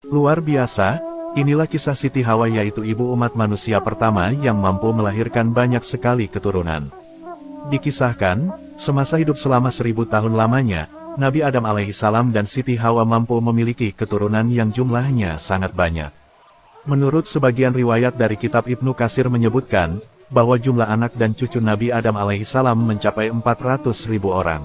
Luar biasa, inilah kisah Siti Hawa yaitu ibu umat manusia pertama yang mampu melahirkan banyak sekali keturunan. Dikisahkan, semasa hidup selama 1000 tahun lamanya, Nabi Adam alaihissalam dan Siti Hawa mampu memiliki keturunan yang jumlahnya sangat banyak. Menurut sebagian riwayat dari kitab Ibnu Katsir menyebutkan, bahwa jumlah anak dan cucu Nabi Adam alaihissalam mencapai 400.000 orang.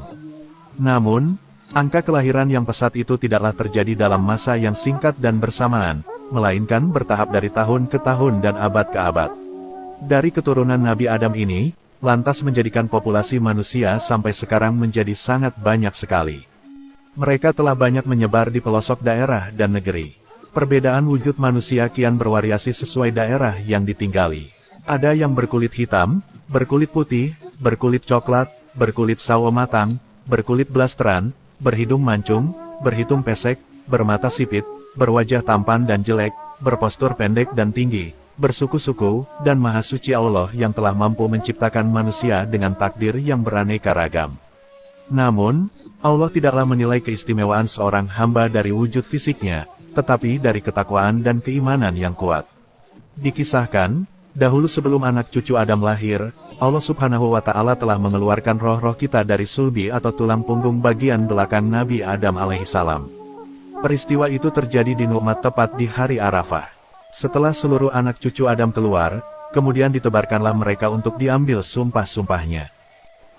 Namun, angka kelahiran yang pesat itu tidaklah terjadi dalam masa yang singkat dan bersamaan, melainkan bertahap dari tahun ke tahun dan abad ke abad. Dari keturunan Nabi Adam ini, lantas menjadikan populasi manusia sampai sekarang menjadi sangat banyak sekali. Mereka telah banyak menyebar di pelosok daerah dan negeri. Perbedaan wujud manusia kian bervariasi sesuai daerah yang ditinggali. Ada yang berkulit hitam, berkulit putih, berkulit coklat, berkulit sawo matang, berkulit blasteran, berhidung mancung, berhitung pesek, bermata sipit, berwajah tampan dan jelek, berpostur pendek dan tinggi, bersuku-suku, dan maha suci Allah yang telah mampu menciptakan manusia dengan takdir yang beraneka ragam. Namun, Allah tidaklah menilai keistimewaan seorang hamba dari wujud fisiknya, tetapi dari ketakwaan dan keimanan yang kuat. Dikisahkan, dahulu sebelum anak cucu Adam lahir, Allah Subhanahu wa Ta'ala telah mengeluarkan roh-roh kita dari sulbi atau tulang punggung bagian belakang Nabi Adam alaihissalam. Peristiwa itu terjadi di Nu'mat tepat di hari Arafah. Setelah seluruh anak cucu Adam keluar, kemudian ditebarkanlah mereka untuk diambil sumpah-sumpahnya.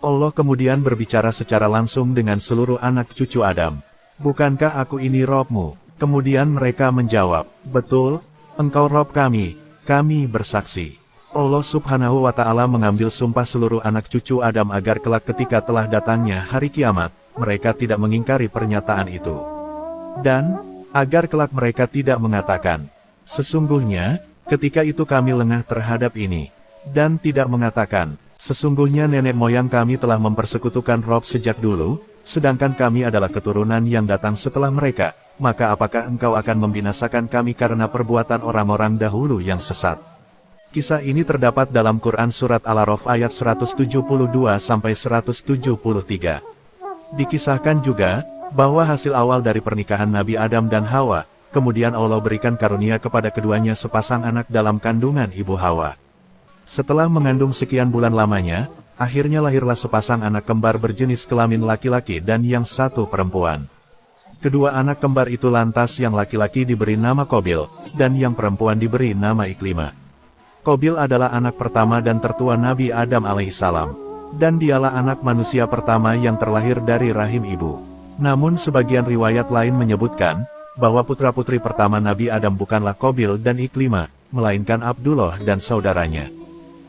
Allah kemudian berbicara secara langsung dengan seluruh anak cucu Adam. "Bukankah aku ini Robmu?" Kemudian mereka menjawab, "Betul, engkau Rob kami bersaksi." Allah Subhanahu wa Ta'ala mengambil sumpah seluruh anak cucu Adam agar kelak ketika telah datangnya hari kiamat, mereka tidak mengingkari pernyataan itu. Dan, agar kelak mereka tidak mengatakan, "Sesungguhnya, ketika itu kami lengah terhadap ini." Dan tidak mengatakan, "Sesungguhnya nenek moyang kami telah mempersekutukan Rob sejak dulu, sedangkan kami adalah keturunan yang datang setelah mereka. Maka apakah engkau akan membinasakan kami karena perbuatan orang-orang dahulu yang sesat?" Kisah ini terdapat dalam Quran Surat Al-A'raf ayat 172-173. Dikisahkan juga, bahwa hasil awal dari pernikahan Nabi Adam dan Hawa, kemudian Allah berikan karunia kepada keduanya sepasang anak dalam kandungan ibu Hawa. Setelah mengandung sekian bulan lamanya, akhirnya lahirlah sepasang anak kembar berjenis kelamin laki-laki dan yang satu perempuan. Kedua anak kembar itu lantas yang laki-laki diberi nama Qabil, dan yang perempuan diberi nama Iklimah. Qabil adalah anak pertama dan tertua Nabi Adam alaihissalam, dan dialah anak manusia pertama yang terlahir dari rahim ibu. Namun sebagian riwayat lain menyebutkan, bahwa putra-putri pertama Nabi Adam bukanlah Qabil dan Iklimah, melainkan Abdullah dan saudaranya.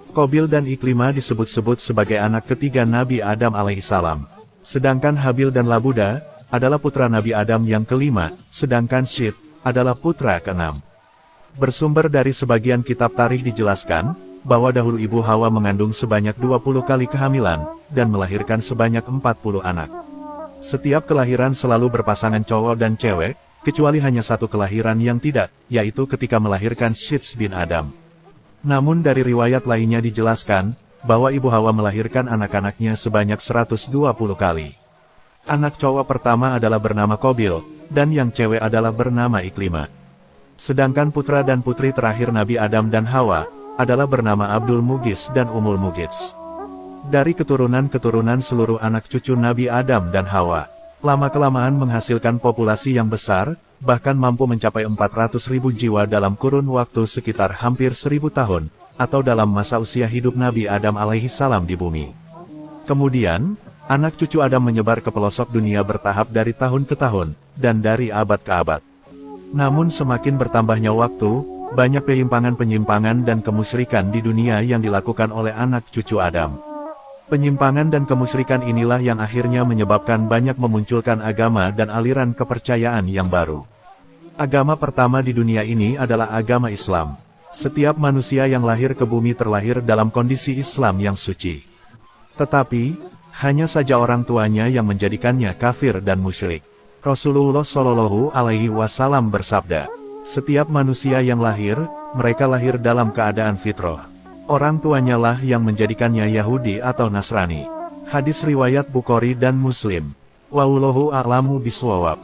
Qabil dan Iklimah disebut-sebut sebagai anak ketiga Nabi Adam alaihissalam. Sedangkan Habil dan Labuda adalah putra Nabi Adam yang kelima, sedangkan Syith adalah putra keenam. Bersumber dari sebagian kitab tarikh dijelaskan, bahwa dahulu ibu Hawa mengandung sebanyak 20 kali kehamilan, dan melahirkan sebanyak 40 anak. Setiap kelahiran selalu berpasangan cowok dan cewek, kecuali hanya satu kelahiran yang tidak, yaitu ketika melahirkan Syith bin Adam. Namun dari riwayat lainnya dijelaskan, bahwa ibu Hawa melahirkan anak-anaknya sebanyak 120 kali. Anak cowok pertama adalah bernama Qabil, dan yang cewek adalah bernama Iklimah. Sedangkan putra dan putri terakhir Nabi Adam dan Hawa, adalah bernama Abdul Mughis dan Ummul Mughis. Dari keturunan-keturunan seluruh anak cucu Nabi Adam dan Hawa, lama-kelamaan menghasilkan populasi yang besar, bahkan mampu mencapai 400.000 jiwa dalam kurun waktu sekitar hampir 1000 tahun, atau dalam masa usia hidup Nabi Adam alaihissalam di bumi. Kemudian, anak cucu Adam menyebar ke pelosok dunia bertahap dari tahun ke tahun, dan dari abad ke abad. Namun semakin bertambahnya waktu, banyak penyimpangan-penyimpangan dan kemusyrikan di dunia yang dilakukan oleh anak cucu Adam. Penyimpangan dan kemusyrikan inilah yang akhirnya menyebabkan banyak memunculkan agama dan aliran kepercayaan yang baru. Agama pertama di dunia ini adalah agama Islam. Setiap manusia yang lahir ke bumi terlahir dalam kondisi Islam yang suci. Tetapi, hanya saja orang tuanya yang menjadikannya kafir dan musyrik. Rasulullah Shallallahu Alaihi Wasallam bersabda, "Setiap manusia yang lahir, mereka lahir dalam keadaan fitrah. Orang tuanya lah yang menjadikannya Yahudi atau Nasrani." Hadis riwayat Bukhari dan Muslim. Wallahu a'lamu bishawab.